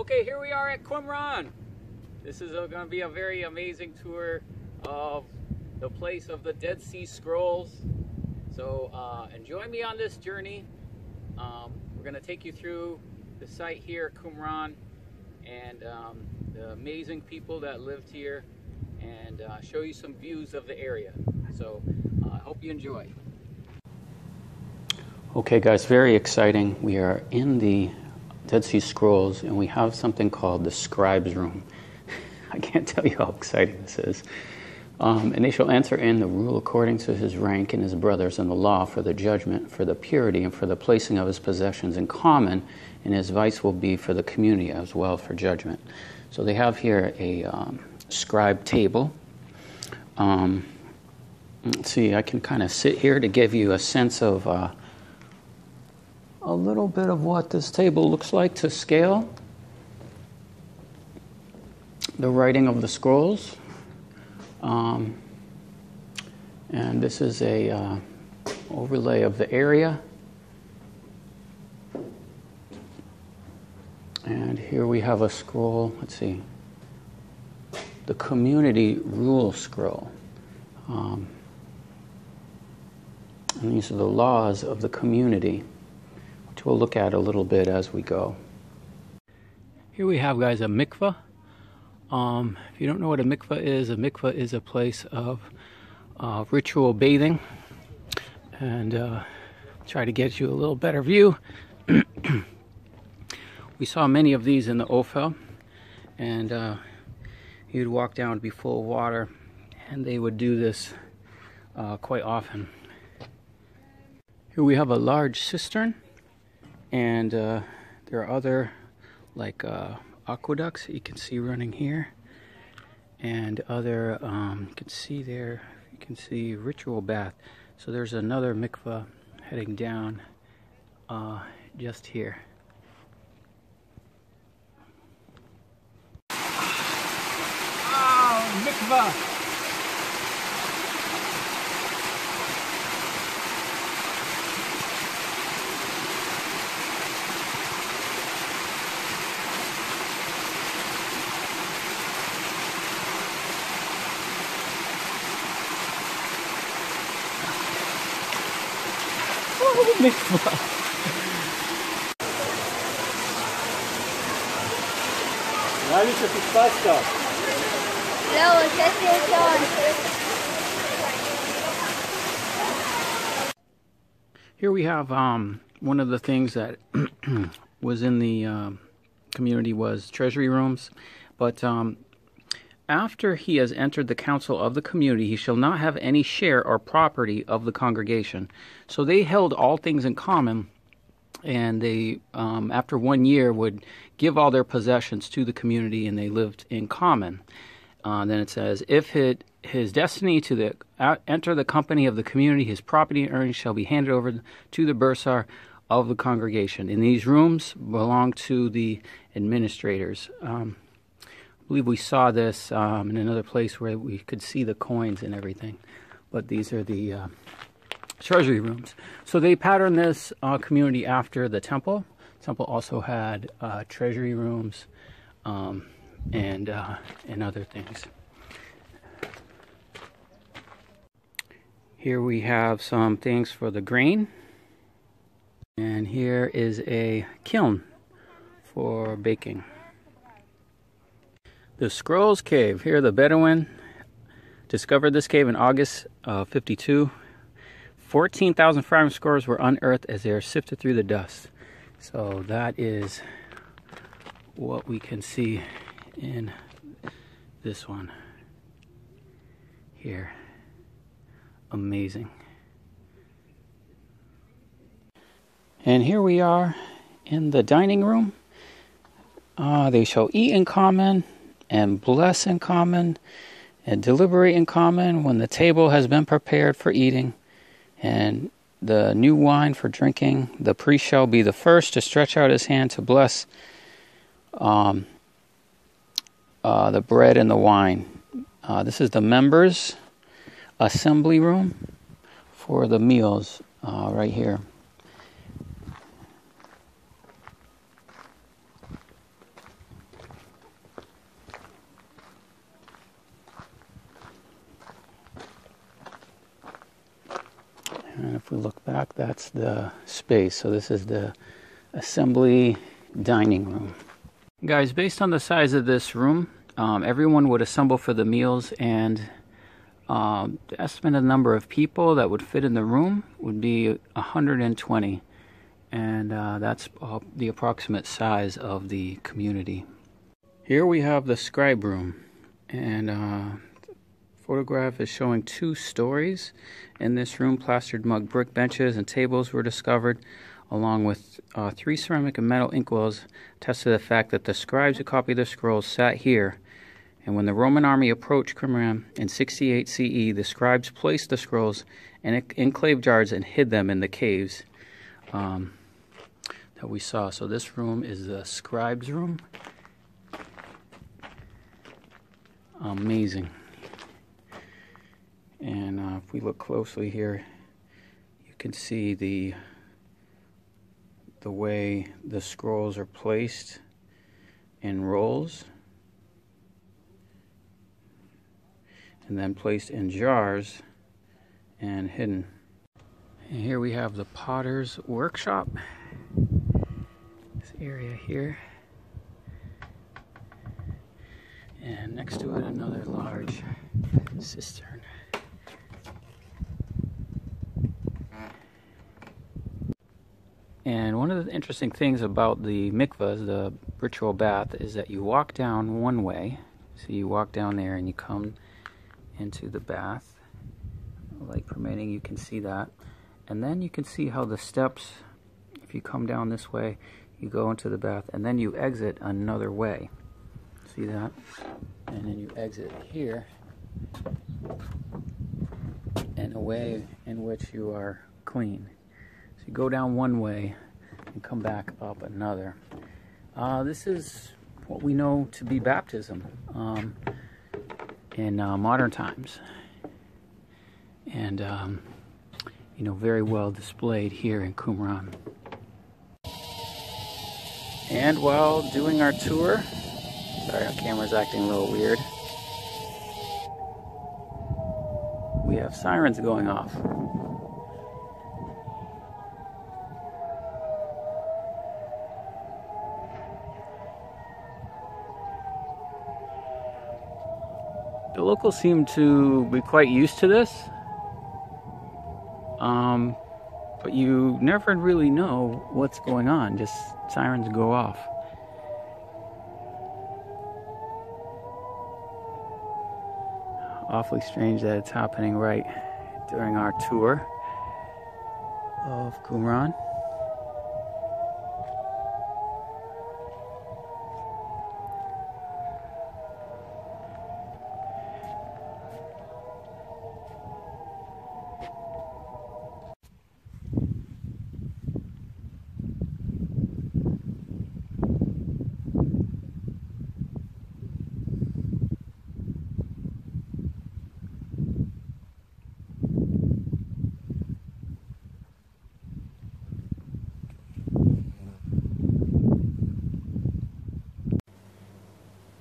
Okay, here we are at Qumran. This is going to be a very amazing tour of the place of the Dead Sea Scrolls. So enjoy me on this journey. We're going to take you through the site here at Qumran and the amazing people that lived here and show you some views of the area. So I hope you enjoy. Okay guys, very exciting. We are in the Dead Sea Scrolls and we have something called the scribe's room. I can't tell you how exciting this is. And they shall answer in the rule according to his rank and his brothers in the law for the judgment, for the purity, and for the placing of his possessions in common, and his vice will be for the community as well for judgment. So they have here a scribe table. Let's see, I can kind of sit here to give you a sense of a little bit of what this table looks like to scale. The writing of the scrolls. And this is a overlay of the area. And here we have a scroll, let's see, the community rule scroll. And these are the laws of the community, which we'll look at a little bit as we go. Here we have, guys, a mikveh. If you don't know what a mikveh is a place of ritual bathing. And try to get you a little better view. We saw many of these in the Ophel, and you'd walk down to be full of water, and they would do this quite often. Here we have a large cistern, and there are other like aqueducts that you can see running here, and other you can see there, you can see ritual bath. So there's another mikveh heading down just here. Oh, mikveh! Here we have one of the things that was in the community was treasury rooms, but after he has entered the council of the community, he shall not have any share or property of the congregation. So they held all things in common, and they, after 1 year, would give all their possessions to the community, and they lived in common. Then it says, if his destiny to enter the company of the community, his property and earnings shall be handed over to the bursar of the congregation. And these rooms belong to the administrators. I believe we saw this in another place where we could see the coins and everything. But these are the treasury rooms. So they patterned this community after the temple. The temple also had treasury rooms and other things. Here we have some things for the grain. And here is a kiln for baking. The Scrolls Cave. Here the Bedouin discovered this cave in August of 52. 14,000 farming scrolls were unearthed as they are sifted through the dust. So that is what we can see in this one here. Amazing. And here we are in the dining room. They shall eat in common and bless in common and deliberate in common when the table has been prepared for eating and the new wine for drinking. The priest shall be the first to stretch out his hand to bless the bread and the wine. This is the members' assembly room for the meals right here. look back, that's the space. So this is the assembly dining room. Guys, based on the size of this room, everyone would assemble for the meals, and the estimated number of people that would fit in the room would be 120. And that's the approximate size of the community. Here we have the scribe room, and the photograph is showing 2 stories. In this room, plastered mud brick benches and tables were discovered, along with 3 ceramic and metal inkwells, attest to the fact that the scribes who copied the scrolls sat here. And when the Roman army approached Qumran in 68 CE, the scribes placed the scrolls in enclave jars and hid them in the caves that we saw. So this room is the scribes room. Amazing. And if we look closely here, you can see the way the scrolls are placed in rolls and then placed in jars and hidden. And here we have the potter's workshop. This area here. And next to it, another large cistern. And one of the interesting things about the mikvahs, the ritual bath, is that you walk down one way. So you walk down there and you come into the bath. Light permitting, you can see that. And then you can see how the steps, if you come down this way, you go into the bath, and then you exit another way. See that? And then you exit here in a way in which you are clean. So you go down one way and come back up another. This is what we know to be baptism in modern times. And, you know, very well displayed here in Qumran. And while doing our tour, sorry, our camera's acting a little weird, we have sirens going off. The locals seem to be quite used to this, but you never really know what's going on, just sirens go off. Awfully strange that it's happening right during our tour of Qumran.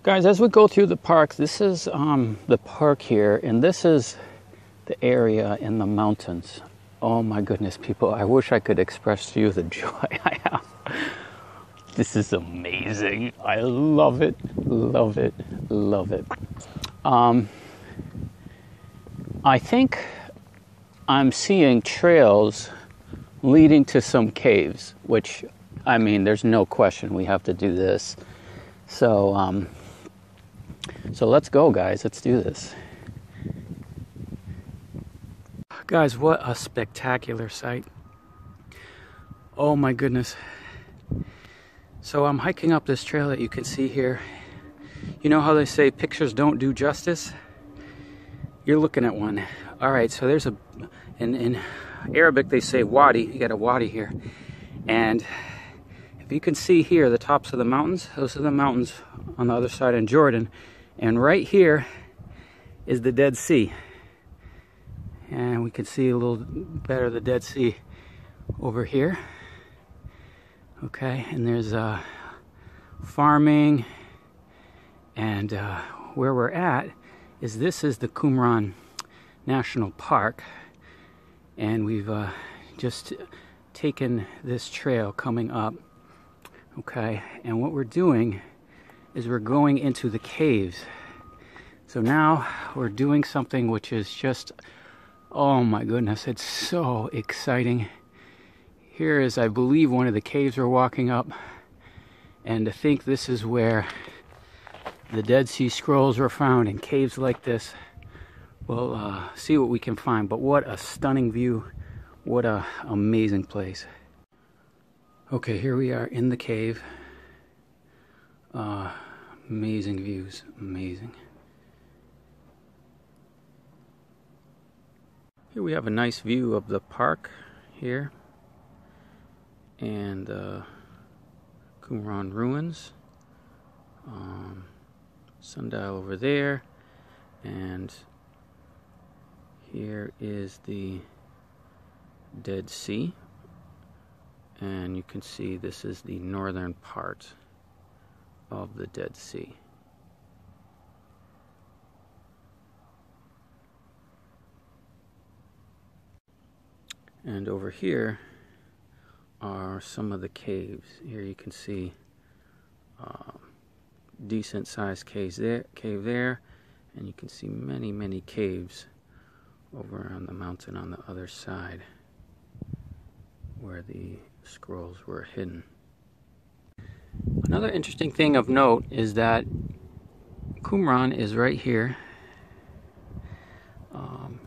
Guys, as we go through the park, this is the park here, and this is the area in the mountains. Oh my goodness, people, I wish I could express to you the joy I have. This is amazing. I love it, love it, love it. I think I'm seeing trails leading to some caves, which, I mean, there's no question we have to do this. So, so let's go, guys. Let's do this. Guys, what a spectacular sight. Oh my goodness. So I'm hiking up this trail that you can see here. You know how they say pictures don't do justice? You're looking at one. All right, so there's in Arabic they say wadi. You got a wadi here. And if you can see here, the tops of the mountains, those are the mountains on the other side in Jordan. And right here is the Dead Sea. And we can see a little better the Dead Sea over here. Okay, and there's farming. And where we're at this is the Qumran National Park. And we've just taken this trail coming up, okay, and what we're doing is we're going into the caves. So now we're doing something which is just, oh my goodness, it's so exciting. Here is, I believe, one of the caves we're walking up, and to think this is where the Dead Sea Scrolls were found, in caves like this. We'll see what we can find, but what a stunning view. What a amazing place. Okay, here we are in the cave. Amazing views, amazing. Here we have a nice view of the park here and Qumran ruins. Sundial over there, and here is the Dead Sea, and you can see this is the northern part of the Dead Sea. And over here are some of the caves. Here you can see decent sized cave there, and you can see many caves over on the mountain on the other side where the scrolls were hidden. Another interesting thing of note is that Qumran is right here,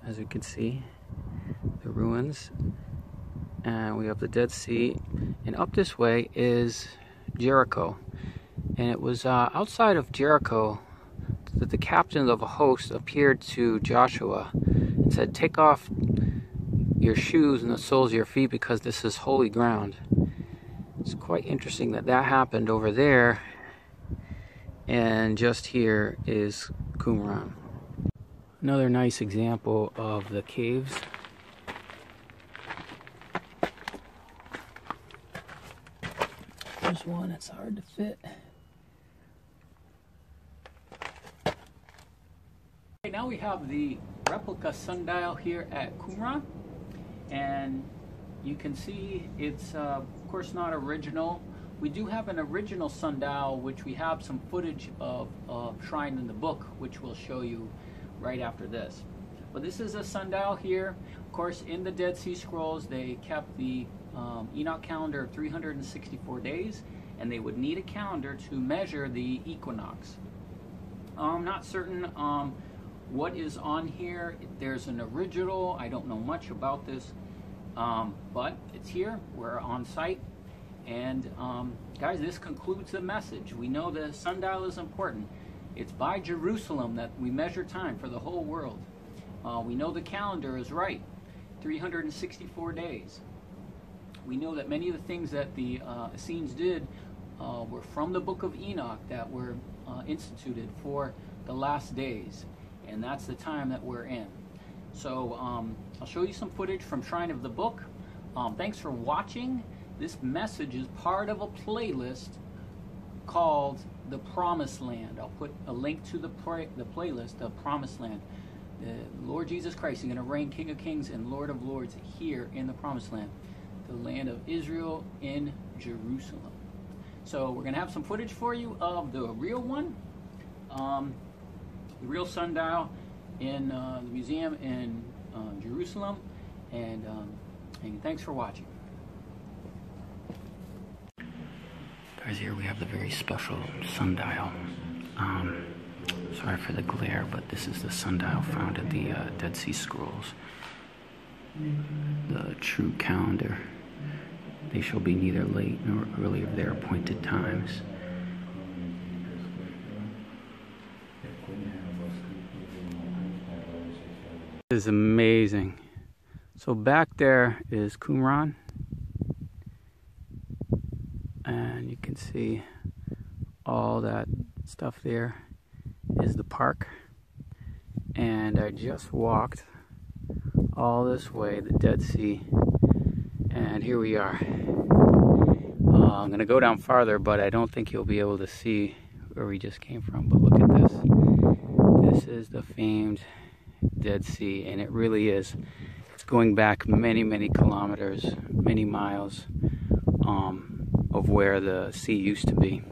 as you can see, the ruins, and we have the Dead Sea, and up this way is Jericho. And it was outside of Jericho that the captain of a host appeared to Joshua and said, "Take off your shoes and the soles of your feet, because this is holy ground." It's quite interesting that that happened over there, and just here is Qumran. Another nice example of the caves. There's one that's hard to fit. Now we have the replica sundial here at Qumran, and you can see it's of course not original. We do have an original sundial which we have some footage of shrined in the book, which we'll show you right after this. But this is a sundial here. Of course, in the Dead Sea Scrolls they kept the Enoch calendar of 364 days, and they would need a calendar to measure the equinox. I'm not certain what is on here. There's an original. I don't know much about this, but it's here. We're on site, and guys, this concludes the message. We know the sundial is important. It's by Jerusalem that we measure time for the whole world. We know the calendar is right, 364 days. We know that many of the things that the Essenes did were from the book of Enoch that were instituted for the last days. And that's the time that we're in. So I'll show you some footage from Shrine of the Book. Thanks for watching. This message is part of a playlist called The Promised Land. I'll put a link to the playlist of Promised Land. The Lord Jesus Christ is going to reign King of Kings and Lord of Lords here in the Promised Land, the land of Israel in Jerusalem. So we're going to have some footage for you of the real one. The real sundial in the museum in Jerusalem, and thanks for watching. Guys, here we have the very special sundial. Sorry for the glare, but this is the sundial found in the Dead Sea Scrolls. The true calendar. They shall be neither late nor early of their appointed times. This is amazing. So back there is Qumran, and you can see all that stuff there is the park. And I just walked all this way, the Dead Sea, and here we are. I'm gonna go down farther, but I don't think you'll be able to see where we just came from. But look at this. This is the famed Dead Sea, and it really is. going back many, many kilometers, many miles of where the sea used to be.